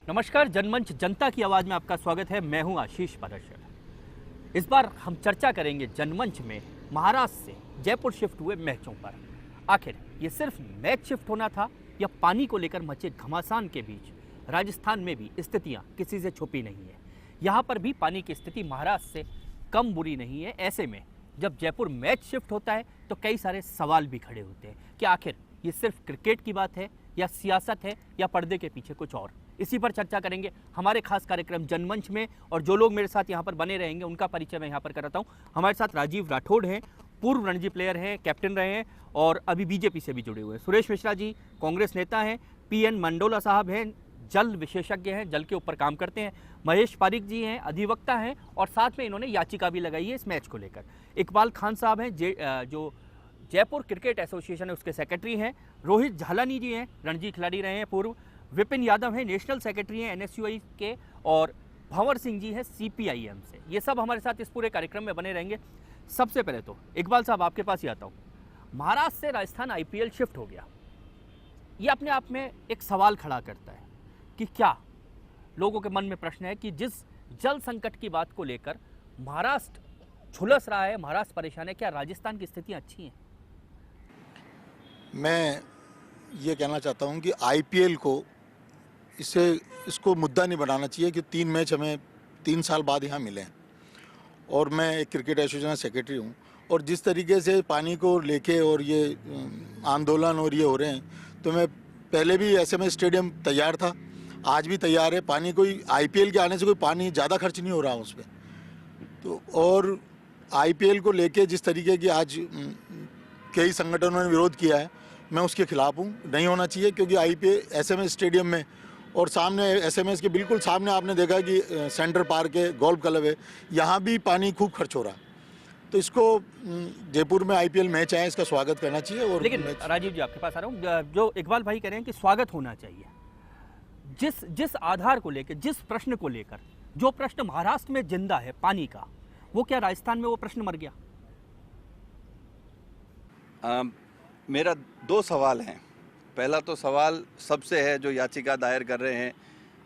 नमस्कार, जनमंच जनता की आवाज़ में आपका स्वागत है। मैं हूं आशीष पाराशर। इस बार हम चर्चा करेंगे जनमंच में महाराष्ट्र से जयपुर शिफ्ट हुए मैचों पर। आखिर ये सिर्फ मैच शिफ्ट होना था या पानी को लेकर मचे घमासान के बीच राजस्थान में भी स्थितियां किसी से छुपी नहीं है। यहाँ पर भी पानी की स्थिति महाराष्ट्र से कम बुरी नहीं है। ऐसे में जब जयपुर मैच शिफ्ट होता है तो कई सारे सवाल भी खड़े होते हैं कि आखिर ये सिर्फ क्रिकेट की बात है या सियासत है या पर्दे के पीछे कुछ और। इसी पर चर्चा करेंगे हमारे खास कार्यक्रम जनमंच में। और जो लोग मेरे साथ यहाँ पर बने रहेंगे उनका परिचय मैं यहाँ पर कराता हूँ। हमारे साथ राजीव राठौड़ हैं, पूर्व रणजी प्लेयर हैं, कैप्टन रहे हैं और अभी बीजेपी से भी जुड़े हुए हैं। सुरेश मिश्रा जी कांग्रेस नेता हैं। पीएन मंडोला साहब हैं, जल विशेषज्ञ हैं, जल के ऊपर काम करते हैं। महेश पारिक जी हैं, अधिवक्ता हैं और साथ में इन्होंने याचिका भी लगाई है इस मैच को लेकर। इकबाल खान साहब हैं जो जयपुर क्रिकेट एसोसिएशन है उसके सेक्रेटरी हैं। रोहित झालानी जी हैं, रणजी खिलाड़ी रहे हैं पूर्व। विपिन यादव हैं, नेशनल सेक्रेटरी हैं एनएसयूआई के। और भंवर सिंह जी हैं सीपीआईएम से। ये सब हमारे साथ इस पूरे कार्यक्रम में बने रहेंगे। सबसे पहले तो इकबाल साहब आपके पास ही आता हूँ। महाराष्ट्र से राजस्थान आईपीएल शिफ्ट हो गया, ये अपने आप में एक सवाल खड़ा करता है कि क्या लोगों के मन में प्रश्न है कि जिस जल संकट की बात को लेकर महाराष्ट्र झुलस रहा है, महाराष्ट्र परेशान है, क्या राजस्थान की स्थितियाँ अच्छी हैं? मैं ये कहना चाहता हूँ कि आईपीएल को इसको मुद्दा नहीं बनाना चाहिए कि 3 मैच हमें 3 साल बाद यहाँ मिले हैं। और मैं एक क्रिकेट एसोसिएशन सेक्रेटरी हूँ और जिस तरीके से पानी को लेके और ये आंदोलन और ये हो रहे हैं, तो मैं पहले भी एसएमएस स्टेडियम तैयार था, आज भी तैयार है। पानी कोई आईपीएल के आने से कोई पानी ज़्यादा खर्च नहीं हो रहा उस पर। तो और आईपीएल को लेके जिस तरीके की आज कई संगठनों ने विरोध किया है, मैं उसके खिलाफ हूँ। नहीं होना चाहिए क्योंकि आईपीएल एसएमएस स्टेडियम में और सामने एसएमएस के बिल्कुल सामने आपने देखा कि सेंटर पार्क है, गोल्फ क्लब है, यहाँ भी पानी खूब खर्च हो रहा है। तो इसको जयपुर में आईपीएल मैच आए, इसका स्वागत करना चाहिए। और लेकिन राजीव जी आपके पास आ रहा हूँ। जो इकबाल भाई कह रहे हैं कि स्वागत होना चाहिए, जिस आधार को लेकर, जिस प्रश्न को लेकर, जो प्रश्न महाराष्ट्र में जिंदा है पानी का, वो क्या राजस्थान में वो प्रश्न मर गया? मेरा 2 सवाल हैं। पहला तो सवाल सबसे है जो याचिका दायर कर रहे हैं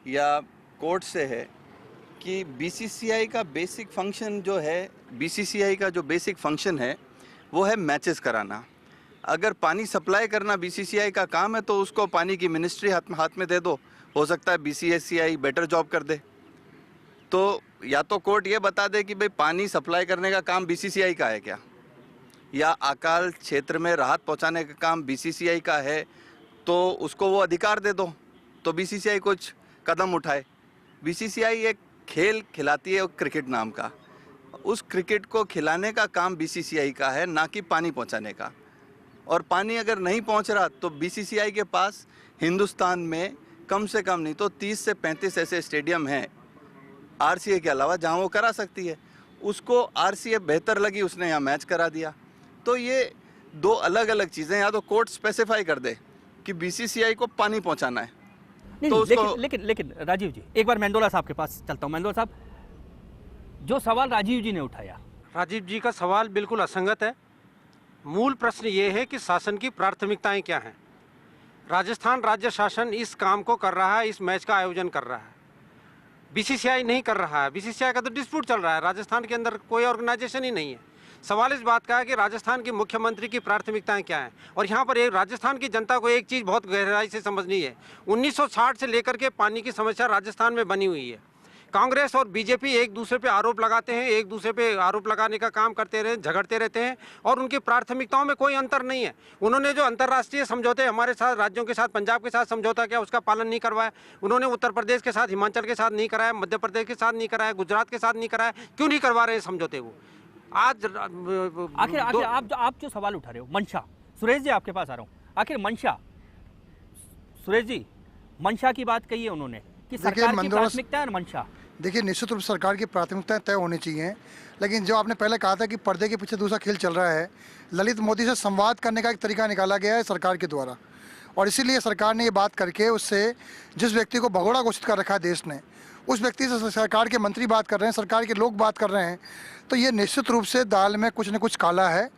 या कोर्ट से है कि बीसीसीआई का बेसिक फंक्शन जो है, बीसीसीआई का जो बेसिक फंक्शन है वो है मैचेस कराना। अगर पानी सप्लाई करना बीसीसीआई का काम है तो उसको पानी की मिनिस्ट्री हाथ में दे दो, हो सकता है बीसीसीआई बेटर जॉब कर दे। तो या तो कोर्ट ये बता दे कि भाई पानी सप्लाई करने का काम बीसीसीआई का है क्या, या अकाल क्षेत्र में राहत पहुंचाने का काम बीसीसीआई का है, तो उसको वो अधिकार दे दो तो बीसीसीआई कुछ कदम उठाए। बीसीसीआई एक खेल खिलाती है क्रिकेट नाम का, उस क्रिकेट को खिलाने का काम बीसीसीआई का है, ना कि पानी पहुंचाने का। और पानी अगर नहीं पहुंच रहा तो बीसीसीआई के पास हिंदुस्तान में कम से कम नहीं तो 30 से 35 ऐसे स्टेडियम हैं आरसीए के अलावा जहां वो करा सकती है। उसको आरसीए बेहतर लगी, उसने यहाँ मैच करा दिया। तो ये 2 अलग अलग चीज़ें, या तो कोर्ट स्पेसिफाई कर दे कि बीसीसीआई को पानी पहुंचाना है। नहीं, तो उसको... लेकिन राजीव जी, एक बार मंडोला साहब के पास चलता हूँ। मंडोला साहब, जो सवाल राजीव जी ने उठाया, राजीव जी का सवाल बिल्कुल असंगत है। मूल प्रश्न ये है कि शासन की प्राथमिकताएं क्या हैं। राजस्थान राज्य शासन इस काम को कर रहा है, इस मैच का आयोजन कर रहा है, बीसीसीआई नहीं कर रहा है। बीसीसीआई का तो डिस्प्यूट चल रहा है, राजस्थान के अंदर कोई ऑर्गेनाइजेशन ही नहीं है। सवाल इस बात का है कि राजस्थान के मुख्यमंत्री की प्राथमिकताएं क्या हैं। और यहाँ पर एक राजस्थान की जनता को एक चीज़ बहुत गहराई से समझनी है। 1960 से लेकर के पानी की समस्या राजस्थान में बनी हुई है। कांग्रेस और बीजेपी एक दूसरे पे आरोप लगाते हैं, एक दूसरे पे आरोप लगाने का काम करते रहे, झगड़ते रहते हैं और उनकी प्राथमिकताओं में कोई अंतर नहीं है। उन्होंने जो अंतर्राष्ट्रीय समझौते हमारे साथ, राज्यों के साथ, पंजाब के साथ समझौता किया, उसका पालन नहीं करवाया। उन्होंने उत्तर प्रदेश के साथ, हिमाचल के साथ नहीं कराया, मध्य प्रदेश के साथ नहीं कराया, गुजरात के साथ नहीं कराया। क्यों नहीं करवा रहे हैं समझौते? वो आज आखिर आप जो सवाल उठा रहे हो, मंशा, सुरेश जी आपके पास आ रहा हूँ। आखिर मंशा, सुरेश जी, मंशा की बात कही है उन्होंने कि सरकार की प्राथमिकता है मंशा। देखिए, निश्चित रूप से सरकार की प्राथमिकताएं तय होनी चाहिए, लेकिन जो आपने पहले कहा था कि पर्दे के पीछे दूसरा खेल चल रहा है, ललित मोदी से संवाद करने का एक तरीका निकाला गया है सरकार के द्वारा। और इसीलिए सरकार ने ये बात करके उससे जिस व्यक्ति को भगोड़ा घोषित कर रखा है देश ने, उस व्यक्ति से सरकार के मंत्री बात कर रहे हैं, सरकार के लोग बात कर रहे हैं, तो ये निश्चित रूप से दाल में कुछ न कुछ काला है।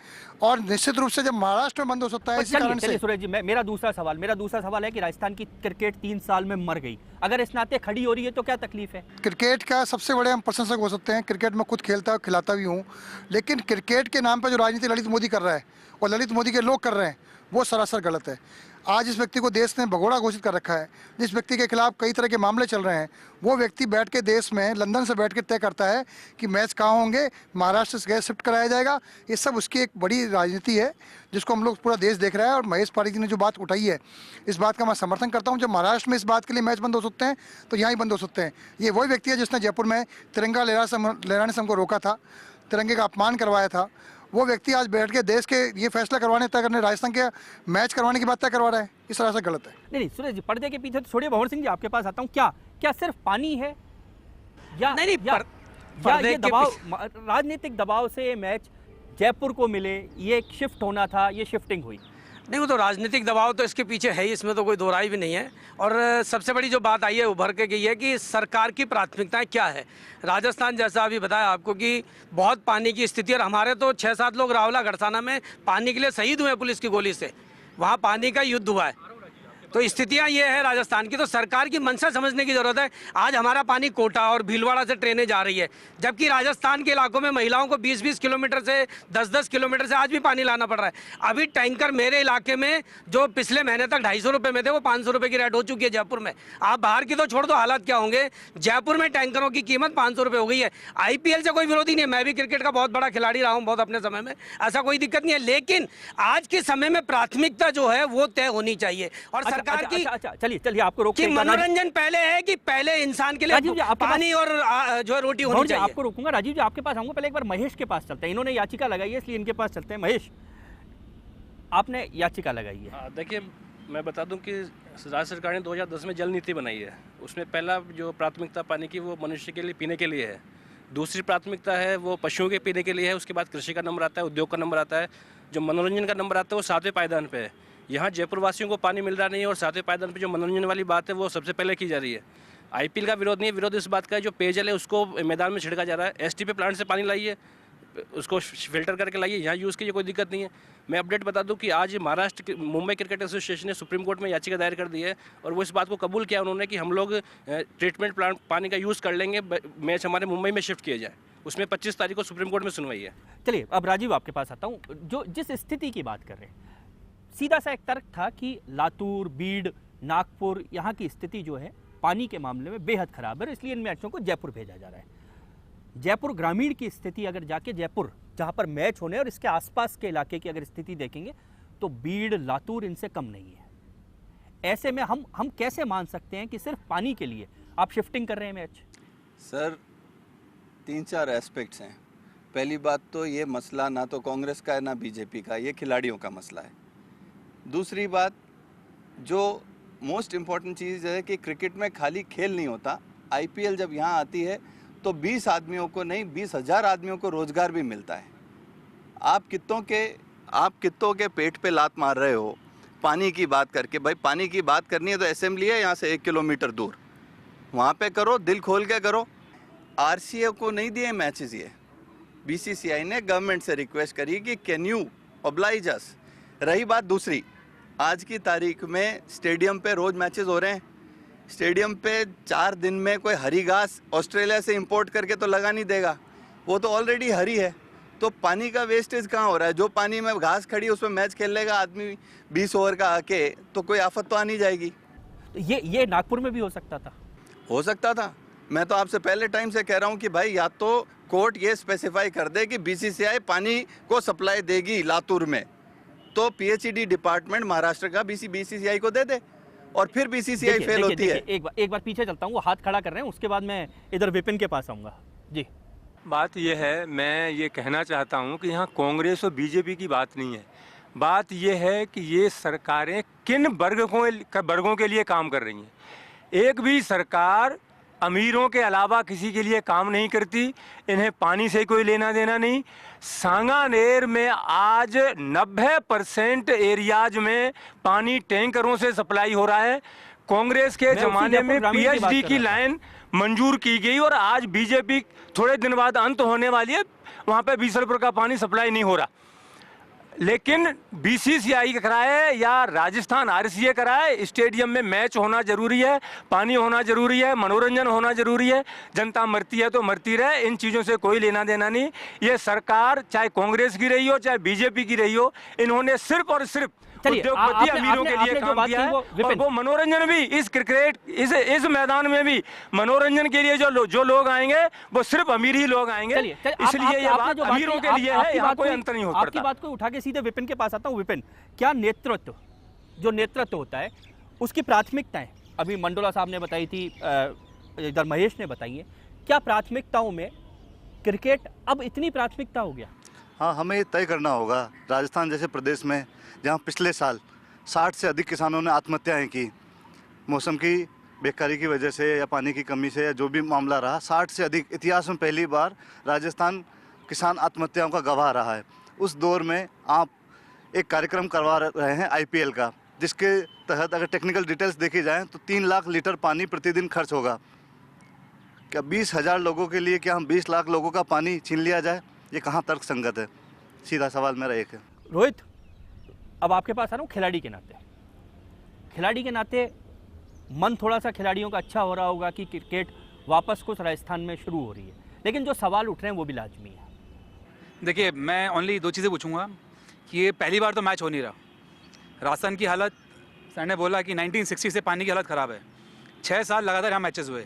और निश्चित रूप से जब महाराष्ट्र में बंद हो सकता है, इसी कारण से सुरेश जी, मेरा दूसरा सवाल है कि राजस्थान की क्रिकेट 3 साल में मर गई, अगर इस नाते खड़ी हो रही है तो क्या तकलीफ है? क्रिकेट का सबसे बड़े हम प्रशंसक हो सकते हैं, क्रिकेट में खुद खेलता और खिलाता भी हूँ, लेकिन क्रिकेट के नाम पर जो राजनीति ललित मोदी कर रहा है और ललित मोदी के लोग कर रहे हैं वो सरासर गलत है। आज इस व्यक्ति को देश ने भगोड़ा घोषित कर रखा है, जिस व्यक्ति के खिलाफ कई तरह के मामले चल रहे हैं, वो व्यक्ति बैठ के देश में लंदन से बैठ के तय करता है कि मैच कहाँ होंगे, महाराष्ट्र से गैस शिफ्ट कराया जाएगा। ये सब उसकी एक बड़ी राजनीति है जिसको हम लोग पूरा देश देख रहा है। और महेश पारी जी ने जो बात उठाई है, इस बात का मैं समर्थन करता हूँ। जब महाराष्ट्र में इस बात के लिए मैच बंद हो सकते हैं तो यहाँ ही बंद हो सकते हैं। ये वही व्यक्ति है जिसने जयपुर में तिरंगा लहराने से हमको रोका था, तिरंगे का अपमान करवाया था। वो व्यक्ति आज बैठ के देश के ये फैसला करवाने तय करने, राजस्थान के मैच करवाने की बात तय करवा रहा है, इस तरह से गलत है। नहीं सुरेश जी, पर्दे के पीछे तो छोड़िए, भंवर सिंह जी आपके पास आता हूँ। क्या सिर्फ पानी है या नहीं, या ये दबाव, राजनीतिक दबाव से ये मैच जयपुर को मिले, ये शिफ्ट होना था, ये शिफ्टिंग हुई? नहीं, वो तो राजनीतिक दबाव तो इसके पीछे है ही, इसमें तो कोई दो राय भी नहीं है। और सबसे बड़ी जो बात आई है उभर के गई है कि सरकार की प्राथमिकताएं क्या है। राजस्थान जैसा अभी बताया आपको कि बहुत पानी की स्थिति, और हमारे तो 6-7 लोग रावला गढ़साना में पानी के लिए शहीद हुए पुलिस की गोली से, वहाँ पानी का युद्ध हुआ है। तो स्थितियां ये है राजस्थान की, तो सरकार की मंशा समझने की जरूरत है। आज हमारा पानी कोटा और भीलवाड़ा से ट्रेनें जा रही है, जबकि राजस्थान के इलाकों में महिलाओं को 20-20 किलोमीटर से 10-10 किलोमीटर से आज भी पानी लाना पड़ रहा है। अभी टैंकर मेरे इलाके में जो पिछले महीने तक 250 रुपये में थे, वो 500 रुपये की रेट हो चुकी है जयपुर में। आप बाहर की तो छोड़ दो, हालात क्या होंगे। जयपुर में टैंकरों की कीमत 500 रुपये हो गई है। IPL से कोई विरोधी नहीं है, मैं भी क्रिकेट का बहुत बड़ा खिलाड़ी रहा हूँ बहुत अपने समय में, ऐसा कोई दिक्कत नहीं है। लेकिन आज के समय में प्राथमिकता जो है वो तय होनी चाहिए। और सरकार की चलिए आपको रोक कि मनोरंजन पहले है कि पहले इंसान के लिए पानी और जो है रोटी होनी चाहिए। आपको रोकूंगा, राजीव जी आपके पास आऊंगा, पहले एक बार महेश के पास चलते हैं। इन्होंने याचिका लगाई है इसलिए इनके पास चलते हैं। महेश, आपने याचिका लगाई है। देखिए, मैं बता दूं कि राज्य सरकार ने 2010 में जल नीति बनाई है। उसमें पहला जो प्राथमिकता पानी की वो मनुष्य के लिए पीने के लिए है, दूसरी प्राथमिकता है वो पशुओं के पीने के लिए है, उसके बाद कृषि का नंबर आता है, उद्योग का नंबर आता है, जो मनोरंजन का नंबर आता है वो 7वें पायदान पे है। यहाँ जयपुर वासियों को पानी मिल रहा नहीं है और 7वें पायदान पे जो मनोरंजन वाली बात है वो सबसे पहले की जा रही है। IPL का विरोध नहीं है, विरोध इस बात का है जो पेयजल है उसको मैदान में छिड़का जा रहा है। STP प्लांट से पानी लाइए, उसको फिल्टर करके लाइए, यहाँ यूज़ कीजिए, कोई दिक्कत नहीं है। मैं अपडेट बता दूं कि आज महाराष्ट्र मुंबई क्रिकेट एसोसिएशन ने सुप्रीम कोर्ट में याचिका दायर कर दी है और वो इस बात को कबूल किया उन्होंने कि हम लोग ट्रीटमेंट प्लांट पानी का यूज़ कर लेंगे, मैच हमारे मुंबई में शिफ्ट किया जाए। उसमें 25 तारीख को सुप्रीम कोर्ट में सुनवाई है। चलिए अब राजीव आपके पास आता हूँ। जो जिस स्थिति की बात कर रहे हैं, सीधा सा एक तर्क था कि लातूर, बीड, नागपुर, यहाँ की स्थिति जो है पानी के मामले में बेहद खराब है, इसलिए इन मैचों को जयपुर भेजा जा रहा है। जयपुर ग्रामीण की स्थिति, अगर जाके जयपुर जहाँ पर मैच होने और इसके आसपास के इलाके की अगर स्थिति देखेंगे तो बीड, लातूर इनसे कम नहीं है। ऐसे में हम कैसे मान सकते हैं कि सिर्फ पानी के लिए आप शिफ्टिंग कर रहे हैं मैच? सर, 3-4 एस्पेक्ट्स हैं। पहली बात तो ये मसला ना तो कांग्रेस का है ना बीजेपी का, ये खिलाड़ियों का मसला है। दूसरी बात, जो मोस्ट इम्पॉर्टेंट चीज़ है कि क्रिकेट में खाली खेल नहीं होता। IPL जब यहाँ आती है तो 20 आदमियों को नहीं 20,000 आदमियों को रोज़गार भी मिलता है। आप कितों के पेट पे लात मार रहे हो पानी की बात करके। भाई पानी की बात करनी है तो असेंबली है यहाँ से 1 किलोमीटर दूर, वहाँ पे करो, दिल खोल के करो। RCA को नहीं दिए मैचेस, ये BCCI ने गवर्नमेंट से रिक्वेस्ट करी कि कैन यू ऑब्लाइज अस। रही बात दूसरी, आज की तारीख में स्टेडियम पे रोज़ मैचेस हो रहे हैं। स्टेडियम पे 4 दिन में कोई हरी घास ऑस्ट्रेलिया से इंपोर्ट करके तो लगा नहीं देगा, वो तो ऑलरेडी हरी है। तो पानी का वेस्टेज कहाँ हो रहा है? जो पानी में घास खड़ी उसमें मैच खेल लेगा आदमी 20 ओवर का आके, तो कोई आफत तो आ नहीं जाएगी। तो ये नागपुर में भी हो सकता था, हो सकता था। मैं तो आपसे पहले टाइम से कह रहा हूँ कि भाई या तो कोर्ट ये स्पेसिफाई कर दे कि BCCI पानी को सप्लाई देगी लातूर में, तो PHED डिपार्टमेंट महाराष्ट्र का BCCI को दे दे, और फिर BCCI फेल होती है। एक बार पीछे चलता हूँ, वो हाथ खड़ा कर रहे हैं, उसके बाद मैं इधर विपिन के पास आऊँगा। जी, बात यह है, मैं ये कहना चाहता हूँ कि यहाँ कांग्रेस और बीजेपी की बात नहीं है। बात यह है कि ये सरकारें किन वर्गों के लिए काम कर रही हैं। एक भी सरकार अमीरों के अलावा किसी के लिए काम नहीं करती। इन्हें पानी से कोई लेना देना नहीं। सांगानेर में आज 90% एरियाज में पानी टैंकरों से सप्लाई हो रहा है। कांग्रेस के ज़माने में PhD की लाइन मंजूर की गई और आज बीजेपी थोड़े दिन बाद अंत होने वाली है, वहाँ पे 20 रुपये का पानी सप्लाई नहीं हो रहा। लेकिन बीसीसीआई कराए या राजस्थान आरसीए कराए, स्टेडियम में मैच होना जरूरी है, पानी होना जरूरी है, मनोरंजन होना जरूरी है। जनता मरती है तो मरती रहे, इन चीज़ों से कोई लेना देना नहीं। ये सरकार चाहे कांग्रेस की रही हो चाहे बीजेपी की रही हो, इन्होंने सिर्फ और सिर्फ चलिए, उद्योगपति आपने- अमीरों के आपने लिए जो काम बात किया की है। वो और विपिन। वो मनोरंजन भी इस क्रिकेट इस मैदान में भी मनोरंजन के लिए जो लोग आएंगे वो सिर्फ अमीर ही लोग आएंगे। चलिए, इसलिए ये आपने बात जो अमीरों की, के लिए है, आपकी यहाँ बात कोई को- अंतर नहीं हो आपकी पड़ता। बात को उठा के सीधे विपिन के पास आता हूँ। विपिन, क्या नेतृत्व, जो नेतृत्व होता है उसकी प्राथमिकताएं अभी मंडोला साहब ने बताई थी, इधर महेश ने बताई है, क्या प्राथमिकताओं में क्रिकेट अब इतनी प्राथमिकता हो गया? हाँ, हमें तय करना होगा। राजस्थान जैसे प्रदेश में जहाँ पिछले साल 60 से अधिक किसानों ने आत्महत्याएं की, मौसम की बेकारी की वजह से या पानी की कमी से या जो भी मामला रहा, 60 से अधिक, इतिहास में पहली बार राजस्थान किसान आत्महत्याओं का गवाह रहा है। उस दौर में आप एक कार्यक्रम करवा रहे हैं आईपीएल का, जिसके तहत अगर टेक्निकल डिटेल्स देखी जाएँ तो 3 लाख लीटर पानी प्रतिदिन खर्च होगा। क्या 20,000 लोगों के लिए क्या हम 20 लाख लोगों का पानी छीन लिया जाए? ये कहाँ तर्क संगत है? सीधा सवाल मेरा एक है। रोहित, अब आपके पास आ रहा हूँ खिलाड़ी के नाते। खिलाड़ी के नाते मन थोड़ा सा खिलाड़ियों का अच्छा हो रहा होगा कि क्रिकेट वापस कुछ राजस्थान में शुरू हो रही है, लेकिन जो सवाल उठ रहे हैं वो भी लाजमी है। देखिए, मैं ओनली 2 चीज़ें पूछूंगा कि ये पहली बार तो मैच हो नहीं रहा। राजस्थान की हालत, सर ने बोला कि 1960 से पानी की हालत ख़राब है। 6 साल लगातार यहाँ मैचेस हुए,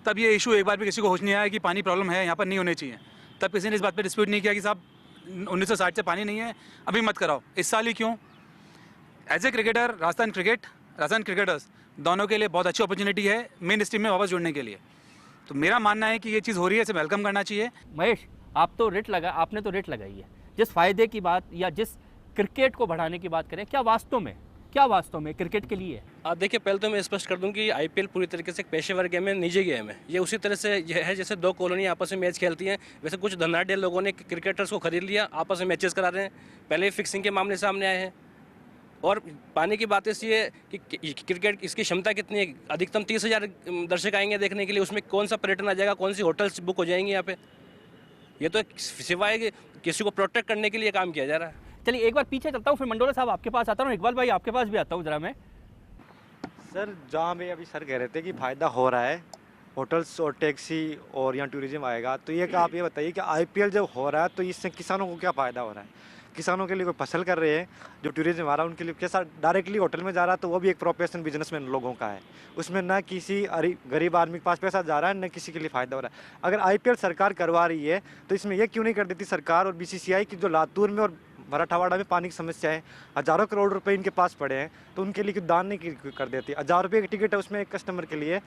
तब ये इशू एक बार भी किसी को होश नहीं आया कि पानी प्रॉब्लम है, यहाँ पर नहीं होने चाहिए। तब किसी ने इस बात पर डिस्प्यूट नहीं किया कि साहब 1960 से पानी नहीं है, अभी मत कराओ। इस साल ही क्यों? As a cricketer, Rajasthan cricketers दोनों के लिए बहुत अच्छी अपॉर्चुनिटी है मेन स्ट्रीम में वापस जुड़ने के लिए। तो मेरा मानना है कि ये चीज़ हो रही है, इसे वेलकम करना चाहिए। महेश, आपने तो रेट लगाई है। जिस फायदे की बात या जिस क्रिकेट को बढ़ाने की बात करें, क्या वास्तव में क्रिकेट के लिए है? आप देखिए, पहले तो मैं स्पष्ट कर दूं कि आईपीएल पूरी तरीके से एक पेशेवर गेम है, निजी गेम है। ये उसी तरह से यह है जैसे 2 कॉलोनी आपस में मैच खेलती हैं, वैसे कुछ धनाढ़ लोगों ने क्रिकेटर्स को खरीद लिया, आपस में मैचेस करा रहे हैं। पहले फिक्सिंग के मामले सामने आए हैं। और पानी की बात ऐसी है कि क्रिकेट इसकी क्षमता कितनी है, अधिकतम 30,000 दर्शक आएंगे देखने के लिए, उसमें कौन सा पर्यटन आ जाएगा, कौन सी होटल्स बुक हो जाएंगी यहाँ पे। ये तो सिवाय कि किसी को प्रोटेक्ट करने के लिए काम किया जा रहा है। चलिए एक बार पीछे चलता हूँ, फिर मंडोला साहब आपके पास आता हूँ, इकबाल भाई आपके पास भी आता हूँ जरा मैं। सर, जहाँ पे अभी सर कह रहे थे कि फ़ायदा हो रहा है, होटल्स और टैक्सी और यहाँ टूरिज्म आएगा, तो ये आप ये बताइए कि आईपीएल जब हो रहा है तो इससे किसानों को क्या फ़ायदा हो रहा है? किसानों के लिए कोई फसल कर रहे हैं, जो टूरिज्म आ रहा है उनके लिए कैसा डायरेक्टली होटल में जा रहा है, तो वो भी एक प्रोफेशन बिजनेसमैन लोगों का है। उसमें ना किसी गरीब आदमी के पास पैसा जा रहा है, न किसी के लिए फ़ायदा हो रहा है। अगर आईपीएल सरकार करवा रही है तो इसमें यह क्यों नहीं कर देती सरकार और बीसीसीआई की, जो लातूर में और मराठावाड़ा में पानी की समस्या है, हज़ारों करोड़ रुपए इनके पास पड़े हैं, तो उनके लिए क्यों दान नहीं कर देती? 1,000 रुपये की टिकट है, उसमें एक कस्टमर के लिए,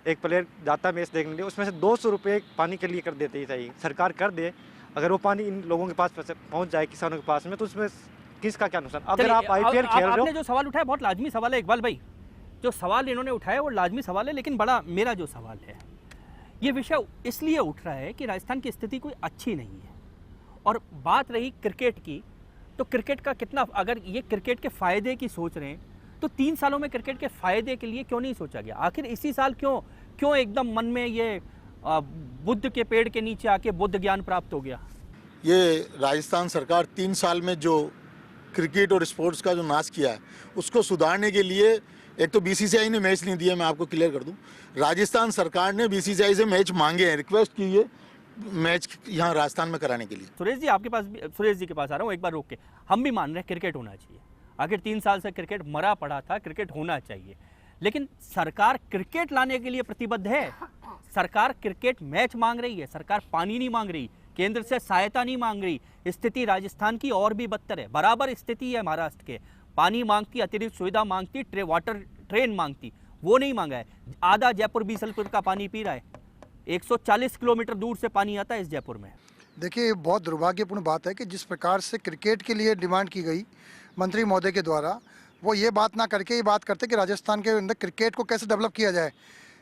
एक प्लेयर जाता है मैच देखने के लिए, उसमें से 200 रुपये पानी के लिए कर देते ही चाहिए। सरकार कर दे, अगर वो पानी इन लोगों के पास पहुंच जाए, किसानों के पास में, तो उसमें किसका क्या नुकसान? अगर आप आईपीएल खेल रहे हो, आपने जो सवाल उठाया बहुत लाजमी सवाल है इकबाल भाई, जो सवाल इन्होंने उठाया वो लाजमी सवाल है, लेकिन बड़ा मेरा जो सवाल है, ये विषय इसलिए उठ रहा है कि राजस्थान की स्थिति कोई अच्छी नहीं है। और बात रही क्रिकेट की, तो क्रिकेट का कितना, अगर ये क्रिकेट के फ़ायदे की सोच रहे हैं तो 3 सालों में क्रिकेट के फ़ायदे के लिए क्यों नहीं सोचा गया? आखिर इसी साल क्यों एकदम मन में ये बुद्ध के पेड़ के नीचे आके बुद्ध ज्ञान प्राप्त हो गया? ये राजस्थान सरकार 3 साल में जो क्रिकेट और स्पोर्ट्स का जो नाश किया है, उसको सुधारने के लिए एक तो बीसीसीआई ने मैच नहीं दिया, मैं आपको क्लियर कर दूं। राजस्थान सरकार ने बीसीसीआई से मैच मांगे हैं, रिक्वेस्ट की है मैच यहाँ राजस्थान में कराने के लिए। सुरेश जी आपके पास, सुरेश जी के पास आ रहा हूँ एक बार रोक के। हम भी मान रहे हैं क्रिकेट होना चाहिए, आखिर 3 साल से क्रिकेट मरा पड़ा था, क्रिकेट होना चाहिए, लेकिन सरकार क्रिकेट लाने के लिए प्रतिबद्ध है। सरकार क्रिकेट मैच मांग रही है, सरकार पानी नहीं मांग रही, केंद्र से सहायता नहीं मांग रही। स्थिति राजस्थान की और भी बदतर है, बराबर स्थिति है महाराष्ट्र के। पानी मांगती, अतिरिक्त सुविधा मांगती, वाटर ट्रेन मांगती, वो नहीं मांगा है। आधा जयपुर बीसलपुर का पानी पी रहा है, 140 किलोमीटर दूर से पानी आता है इस जयपुर में। देखिए, ये बहुत दुर्भाग्यपूर्ण बात है कि जिस प्रकार से क्रिकेट के लिए डिमांड की गई मंत्री महोदय के द्वारा, वो ये बात ना करके ये बात करते कि राजस्थान के अंदर क्रिकेट को कैसे डेवलप किया जाए।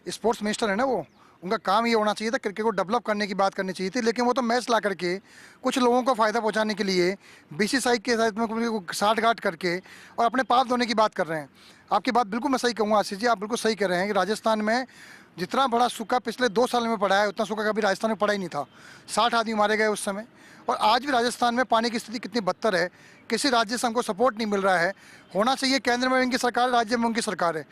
स्पोर्ट्स मिनिस्टर है ना, वो उनका काम ये होना चाहिए था क्रिकेट को डेवलप करने की बात करनी चाहिए थी, लेकिन वो तो मैच ला करके कुछ लोगों को फ़ायदा पहुंचाने के लिए बीसीसीआई के साथ में साठगांठ करके और अपने पाप धोने की बात कर रहे हैं। आपकी बात बिल्कुल मैं सही कहूँगा आशीष जी, आप बिल्कुल सही कह रहे हैं कि राजस्थान में जितना बड़ा सूखा पिछले 2 साल में पड़ा है उतना सूखा कभी राजस्थान में पड़ा ही नहीं था। 60 आदमी मारे गए उस समय। और आज भी राजस्थान में पानी की स्थिति कितनी बदतर है, किसी राज्य से हमको सपोर्ट नहीं मिल रहा है। होना चाहिए केंद्र में इनकी सरकार, राज्य में उनकी सरकार है।